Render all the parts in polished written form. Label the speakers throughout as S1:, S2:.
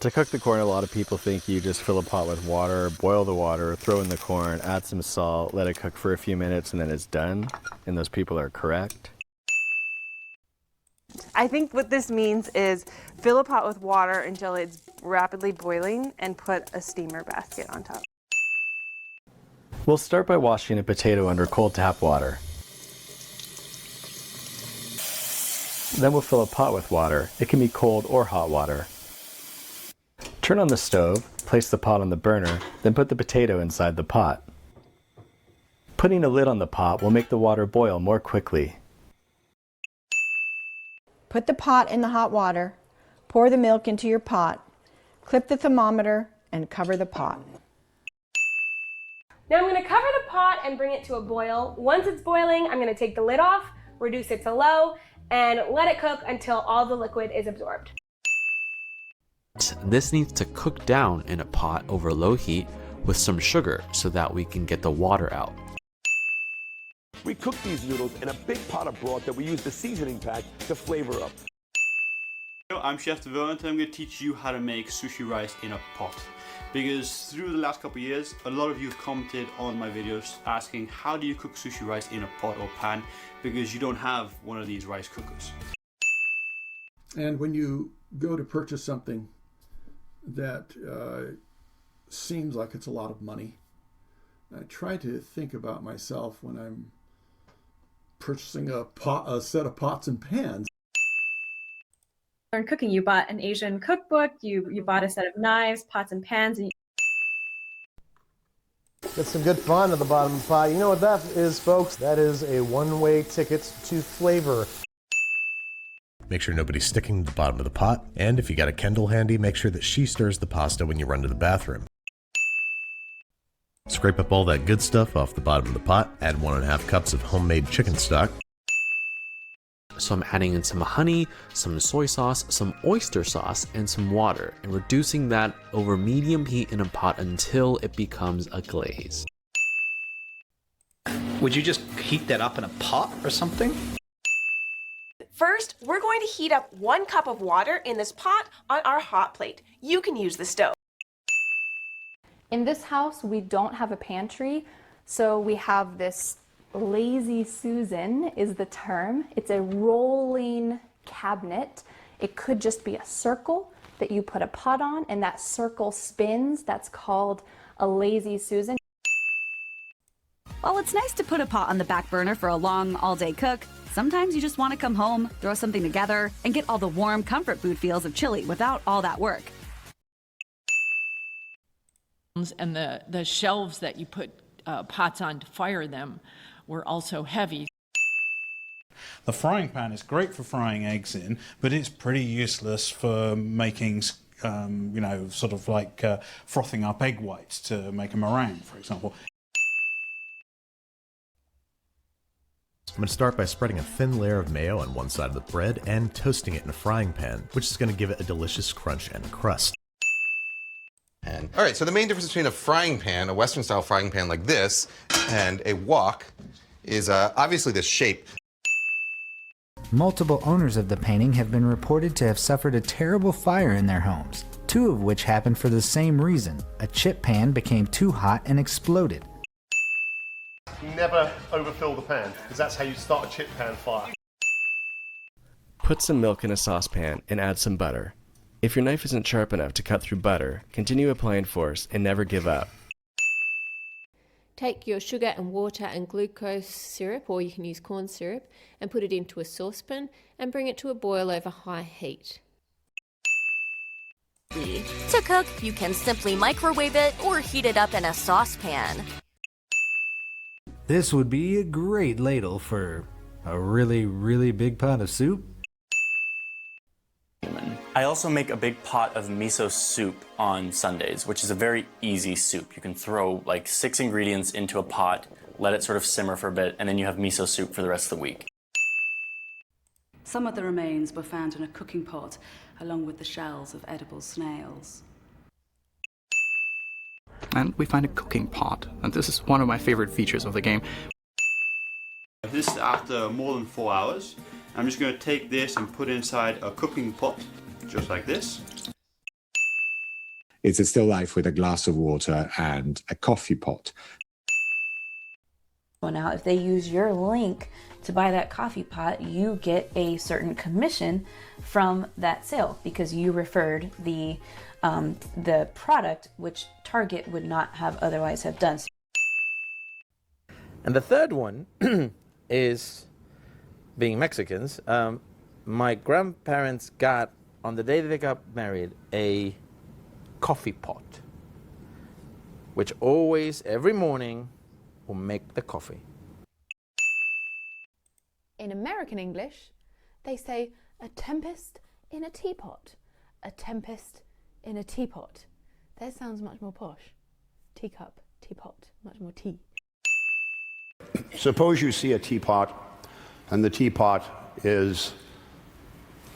S1: To cook the corn, a lot of people think you just fill a pot with water, boil the water, throw in the corn, add some salt, let it cook for a few minutes, and then it's done. And those people are correct.
S2: I think what this means is fill a pot with water until it's rapidly boiling and put a steamer basket on top.
S1: We'll start by washing a potato under cold tap water. Then we'll fill a pot with water. It can be cold or hot water. Turn on the stove, place the pot on the burner, then put the potato inside the pot. Putting a lid on the pot will make the water boil more quickly.
S3: Put the pot in the hot water, pour the milk into your pot, clip the thermometer, and cover the pot.
S4: Now I'm going to cover the pot and bring it to a boil. Once it's boiling, I'm going to take the lid off, reduce it to low, and let it cook until all the liquid is absorbed.
S5: This needs to cook down in a pot over low heat with some sugar so that we can get the water out.
S6: We cook these noodles in a big pot of broth that we use the seasoning pack to flavor up.
S7: I'm Chef Vietin, and I'm going to teach you how to make sushi rice in a pot. Because through the last couple of years, a lot of you have commented on my videos asking how do you cook sushi rice in a pot or pan because you don't have one of these rice cookers.
S8: And when you go to purchase something that seems like it's a lot of money, I try to think about myself when I'm purchasing a set of pots and pans.
S9: In cooking, you bought an Asian cookbook, you bought a set of knives, pots and pans, and
S10: Get some good fun at the bottom of the pot. You know what that is, folks? That is a one-way ticket to flavor.
S11: Make sure nobody's sticking to the bottom of the pot, and if you got a Kendall handy, make sure that she stirs the pasta when you run to the bathroom. Scrape up all that good stuff off the bottom of the pot, add 1.5 cups of homemade chicken stock.
S5: So I'm adding in some honey, some soy sauce, some oyster sauce, and some water, and reducing that over medium heat in a pot until it becomes a glaze.
S12: Would you just heat that up in a pot or something?
S13: First, we're going to heat up 1 cup of water in this pot on our hot plate. You can use the stove.
S14: In this house, we don't have a pantry, so we have this lazy Susan is the term. It's a rolling cabinet. It could just be a circle that you put a pot on and that circle spins. That's called a lazy Susan.
S15: While it's nice to put a pot on the back burner for a long all-day cook, sometimes you just want to come home, throw something together, and get all the warm comfort food feels of chili without all that work.
S16: And the shelves that you put pots on to fire them were also heavy.
S17: The frying pan is great for frying eggs in, but it's pretty useless for making, you know, sort of like frothing up egg whites to make a meringue, for example.
S11: I'm going to start by spreading a thin layer of mayo on one side of the bread and toasting it in a frying pan, which is going to give it a delicious crunch and crust.
S18: All right, so the main difference between a frying pan, a Western style frying pan like this, and a wok is obviously the shape.
S19: Multiple owners of the painting have been reported to have suffered a terrible fire in their homes, 2 of which happened for the same reason. A chip pan became too hot and exploded.
S10: Never overfill the pan, because that's how you start a chip pan fire.
S1: Put some milk in a saucepan and add some butter. If your knife isn't sharp enough to cut through butter, continue applying force and never give up.
S20: Take your sugar and water and glucose syrup, or you can use corn syrup, and put it into a saucepan and bring it to a boil over high heat.
S5: To cook, you can simply microwave it or heat it up in a saucepan.
S19: This would be a great ladle for a really, really big pot of soup.
S3: I also make a big pot of miso soup on Sundays, which is a very easy soup. You can throw like 6 ingredients into a pot, let it sort of simmer for a bit, and then you have miso soup for the rest of the week.
S4: Some of the remains were found in a cooking pot, along with the shells of edible snails.
S12: And we find a cooking pot, and this is one of my favorite features of the game.
S7: This is after more than 4 hours. I'm just going to take this and put it inside a cooking pot, just like this.
S21: It's a still life with a glass of water and a coffee pot.
S22: Well, now, if they use your link to buy that coffee pot, you get a certain commission from that sale because you referred the product, which Target would not have otherwise have done.
S23: And the third one is, being Mexicans, my grandparents got, on the day that they got married, a coffee pot, which always, every morning, will make the coffee.
S14: In American English, they say a tempest in a teapot. A tempest in a teapot. That sounds much more posh. Teacup, teapot, much more tea.
S24: Suppose you see a teapot, and the teapot is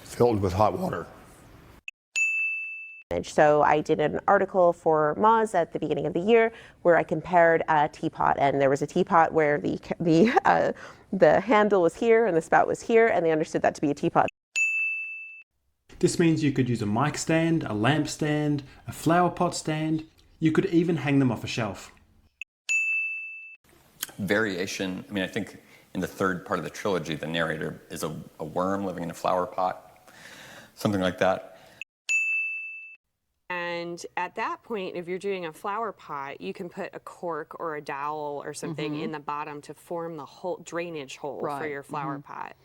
S24: filled with hot water.
S25: So I did an article for Moz at the beginning of the year where I compared a teapot, and there was a teapot where the handle was here and the spout was here, and they understood that to be a teapot.
S26: This means you could use a mic stand, a lamp stand, a flower pot stand. You could even hang them off a shelf.
S27: Variation, I mean, I think in the third part of the trilogy, the narrator is a worm living in a flower pot, something like that.
S28: And at that point, if you're doing a flower pot, you can put a cork or a dowel or something in the bottom to form the whole drainage hole for your flower pot.